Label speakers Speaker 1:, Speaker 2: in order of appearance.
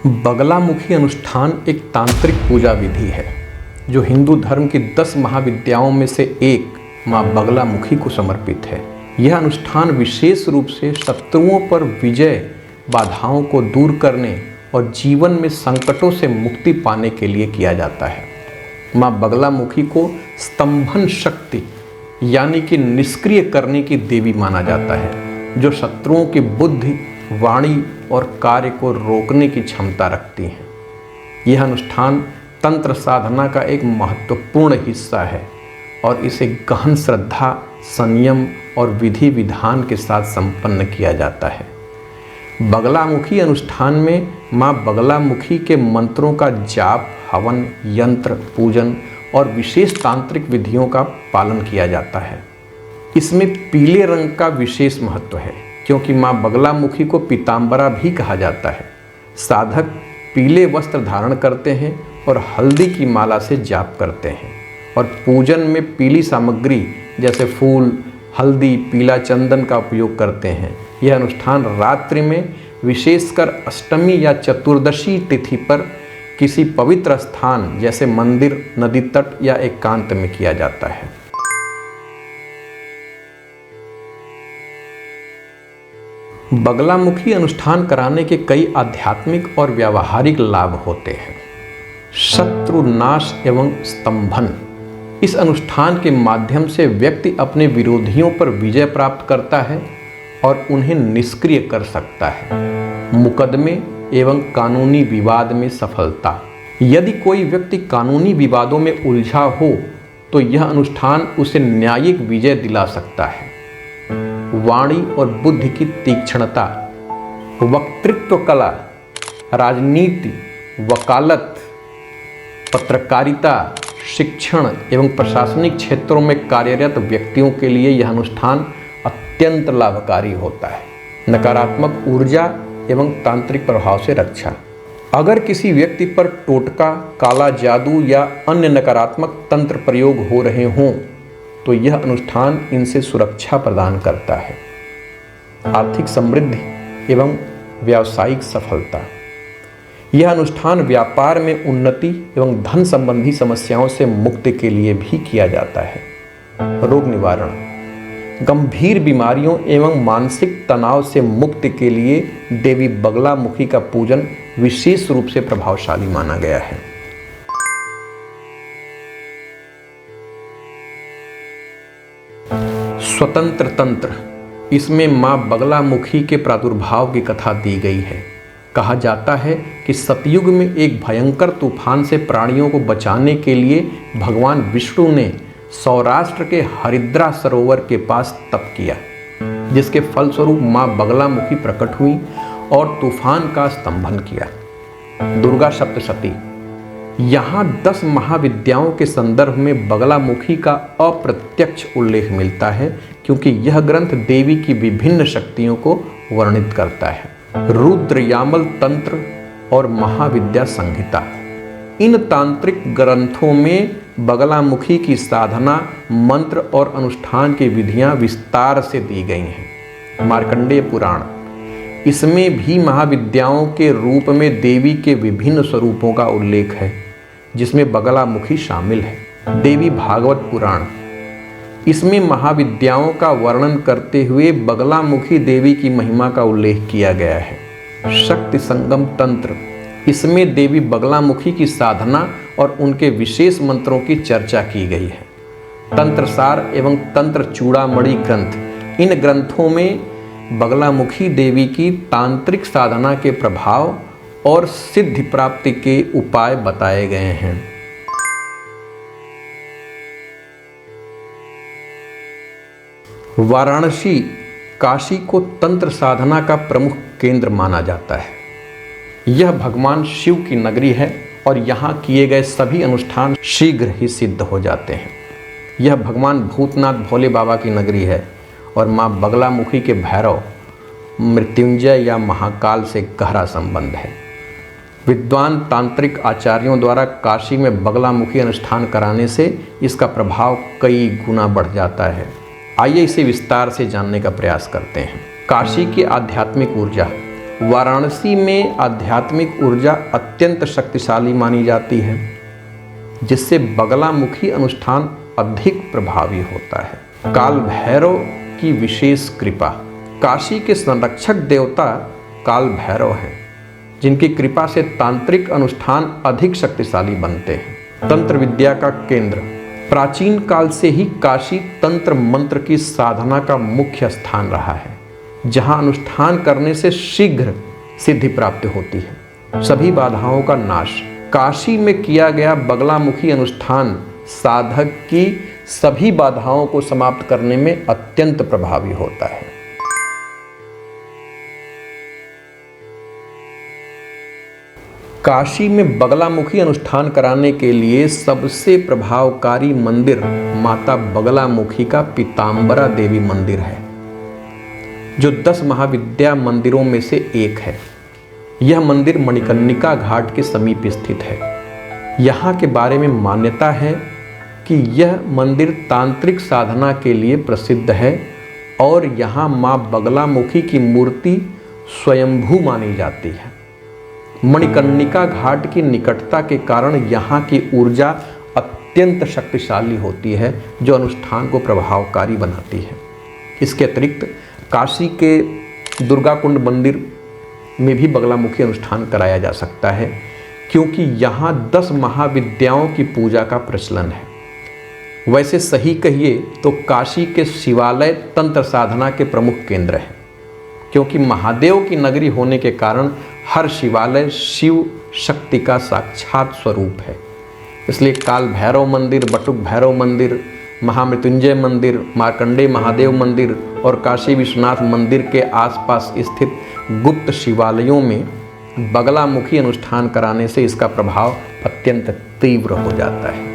Speaker 1: बगलामुखी अनुष्ठान एक तांत्रिक पूजा विधि है जो हिंदू धर्म की 10 महाविद्याओं में से एक माँ बगलामुखी को समर्पित है। यह अनुष्ठान विशेष रूप से शत्रुओं पर विजय, बाधाओं को दूर करने और जीवन में संकटों से मुक्ति पाने के लिए किया जाता है। माँ बगलामुखी को स्तंभन शक्ति यानी कि निष्क्रिय करने की देवी माना जाता है, जो शत्रुओं की बुद्धि, वाणी और कार्य को रोकने की क्षमता रखती हैं। यह अनुष्ठान तंत्र साधना का एक महत्वपूर्ण हिस्सा है और इसे गहन श्रद्धा, संयम और विधि विधान के साथ संपन्न किया जाता है। बगलामुखी अनुष्ठान में माँ बगलामुखी के मंत्रों का जाप, हवन, यंत्र, पूजन और विशेष तांत्रिक विधियों का पालन किया जाता है। इसमें पीले रंग का विशेष महत्व है क्योंकि माँ बगलामुखी को पीताम्बरा भी कहा जाता है। साधक पीले वस्त्र धारण करते हैं और हल्दी की माला से जाप करते हैं और पूजन में पीली सामग्री जैसे फूल, हल्दी, पीला चंदन का उपयोग करते हैं। यह अनुष्ठान रात्रि में, विशेषकर अष्टमी या चतुर्दशी तिथि पर किसी पवित्र स्थान जैसे मंदिर, नदी तट या एकांत में किया जाता है। बगलामुखी अनुष्ठान कराने के कई आध्यात्मिक और व्यावहारिक लाभ होते हैं। शत्रु नाश एवं स्तंभन। इस अनुष्ठान के माध्यम से व्यक्ति अपने विरोधियों पर विजय प्राप्त करता है और उन्हें निष्क्रिय कर सकता है। मुकदमे एवं कानूनी विवाद में सफलता। यदि कोई व्यक्ति कानूनी विवादों में उलझा हो तो यह अनुष्ठान उसे न्यायिक विजय दिला सकता है। वाणी और बुद्धि की तीक्ष्णता, वक्तृत्व कला, राजनीति, वकालत, पत्रकारिता, शिक्षण एवं प्रशासनिक क्षेत्रों में कार्यरत व्यक्तियों के लिए यह अनुष्ठान अत्यंत लाभकारी होता है। नकारात्मक ऊर्जा एवं तांत्रिक प्रभाव से रक्षा। अगर किसी व्यक्ति पर टोटका, काला जादू या अन्य नकारात्मक तंत्र प्रयोग हो रहे हों तो यह अनुष्ठान इनसे सुरक्षा प्रदान करता है। आर्थिक समृद्धि एवं व्यावसायिक सफलता। यह अनुष्ठान व्यापार में उन्नति एवं धन संबंधी समस्याओं से मुक्ति के लिए भी किया जाता है। रोग निवारण। गंभीर बीमारियों एवं मानसिक तनाव से मुक्ति के लिए देवी बगलामुखी का पूजन विशेष रूप से प्रभावशाली माना गया है। स्वतंत्र तंत्र। इसमें माँ बगलामुखी के प्रादुर्भाव की कथा दी गई है। कहा जाता है कि सतयुग में एक भयंकर तूफान से प्राणियों को बचाने के लिए भगवान विष्णु ने सौराष्ट्र के हरिद्रा सरोवर के पास तप किया, जिसके फलस्वरूप माँ बगलामुखी प्रकट हुई और तूफान का स्तंभन किया। दुर्गा सप्तशती। यहाँ 10 महाविद्याओं के संदर्भ में बगलामुखी का अप्रत्यक्ष उल्लेख मिलता है क्योंकि यह ग्रंथ देवी की विभिन्न शक्तियों को वर्णित करता है। रुद्र यामल तंत्र और महाविद्या संहिता। इन तांत्रिक ग्रंथों में बगलामुखी की साधना, मंत्र और अनुष्ठान की विधियां विस्तार से दी गई हैं। मार्कंडेय पुराण। इसमें भी महाविद्याओं के रूप में देवी के विभिन्न स्वरूपों का उल्लेख है जिसमें बगलामुखी शामिल है। देवी भागवत पुराण। इसमें महाविद्याओं का वर्णन करते हुए बगलामुखी देवी की महिमा का उल्लेख किया गया है। शक्ति संगम तंत्र। इसमें देवी बगलामुखी की साधना और उनके विशेष मंत्रों की चर्चा की गई है। तंत्रसार एवं तंत्र चूड़ामणि ग्रंथ। इन ग्रंथों में बगलामुखी देवी की तांत्रिक साधना के प्रभाव और सिद्धि प्राप्ति के उपाय बताए गए हैं। वाराणसी, काशी को तंत्र साधना का प्रमुख केंद्र माना जाता है। यह भगवान शिव की नगरी है और यहाँ किए गए सभी अनुष्ठान शीघ्र ही सिद्ध हो जाते हैं। यह भगवान भूतनाथ भोले बाबा की नगरी है और माँ बगलामुखी के भैरव, मृत्युंजय या महाकाल से गहरा संबंध है। विद्वान तांत्रिक आचार्यों द्वारा काशी में बगलामुखी अनुष्ठान कराने से इसका प्रभाव कई गुना बढ़ जाता है। आइए इसे विस्तार से जानने का प्रयास करते हैं। काशी की आध्यात्मिक ऊर्जा। वाराणसी में आध्यात्मिक ऊर्जा अत्यंत शक्तिशाली मानी जाती है, जिससे बगलामुखी अनुष्ठान अधिक प्रभावी होता है। काल भैरव की विशेष कृपा। काशी के संरक्षक देवता काल भैरव हैं, जिनकी कृपा से तांत्रिक अनुष्ठान अधिक शक्तिशाली बनते हैं। तंत्र विद्या का केंद्र। प्राचीन काल से ही काशी तंत्र मंत्र की साधना का मुख्य स्थान रहा है, जहां अनुष्ठान करने से शीघ्र सिद्धि प्राप्त होती है। सभी बाधाओं का नाश। काशी में किया गया बगलामुखी अनुष्ठान साधक की सभी बाधाओं को समाप्त करने में अत्यंत प्रभावी होता है। काशी में बगलामुखी अनुष्ठान कराने के लिए सबसे प्रभावकारी मंदिर माता बगलामुखी का पीताम्बरा देवी मंदिर है, जो 10 महाविद्या मंदिरों में से एक है। यह मंदिर मणिकर्णिका घाट के समीप स्थित है। यहाँ के बारे में मान्यता है कि यह मंदिर तांत्रिक साधना के लिए प्रसिद्ध है और यहाँ माँ बगलामुखी की मूर्ति स्वयंभू मानी जाती है। मणिकर्णिका घाट की निकटता के कारण यहाँ की ऊर्जा अत्यंत शक्तिशाली होती है, जो अनुष्ठान को प्रभावकारी बनाती है। इसके अतिरिक्त काशी के दुर्गा कुंड मंदिर में भी बगलामुखी अनुष्ठान कराया जा सकता है, क्योंकि यहाँ 10 महाविद्याओं की पूजा का प्रचलन है। वैसे सही कहिए तो काशी के शिवालय तंत्र साधना के प्रमुख केंद्र हैं, क्योंकि महादेव की नगरी होने के कारण हर शिवालय शिव शक्ति का साक्षात स्वरूप है। इसलिए काल भैरव मंदिर, बटुक भैरव मंदिर, महामृत्युंजय मंदिर, मार्कंडेय महादेव मंदिर और काशी विश्वनाथ मंदिर के आसपास स्थित गुप्त शिवालयों में बगलामुखी अनुष्ठान कराने से इसका प्रभाव अत्यंत तीव्र हो जाता है।